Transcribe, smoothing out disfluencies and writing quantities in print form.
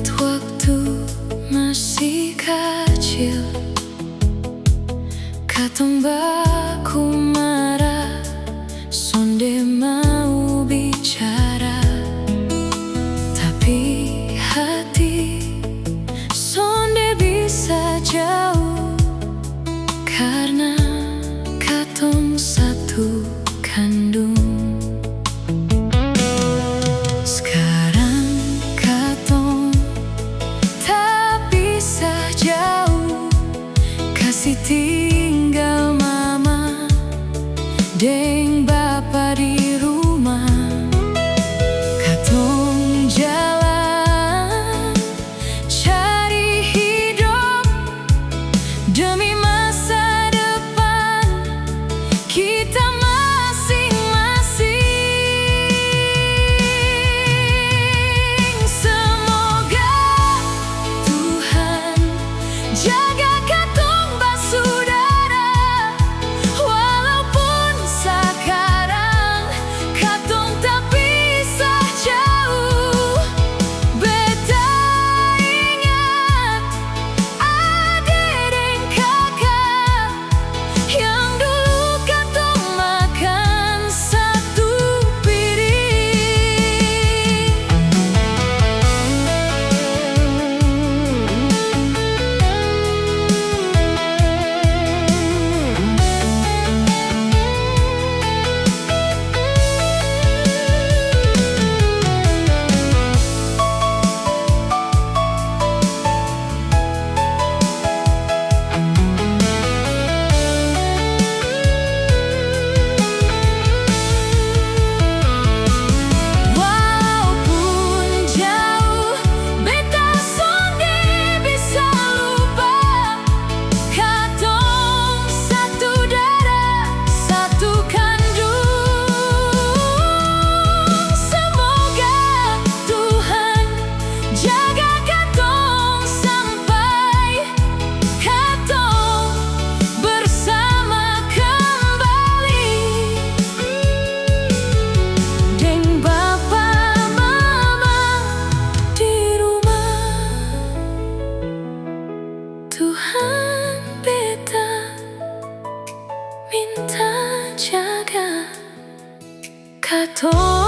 Ingat waktu masih kecil, katong baku marah, sonde mau bicara, tapi hati sonde bisa jauh, karena katong satu kandung. Sekarang katong tak bisa jauh, kasih tinggal mama deng bapa di rumah. Katong jalan cari hidup demi masa depan kita masing-masing. Semoga Tuhan jaga katong basudara, walaupun sekarang katong tak bisa jauh. Beta ingat ade deng kakak yang dulu katong makan satu piring. Walaupun jauh, beta sonde bisa lupa, katong satu darah, satu kandung. Semoga Tuhan jaga katong sampai katong bersama kembali, deng bapa mama di rumah. Tuhan beta minta jaga katong.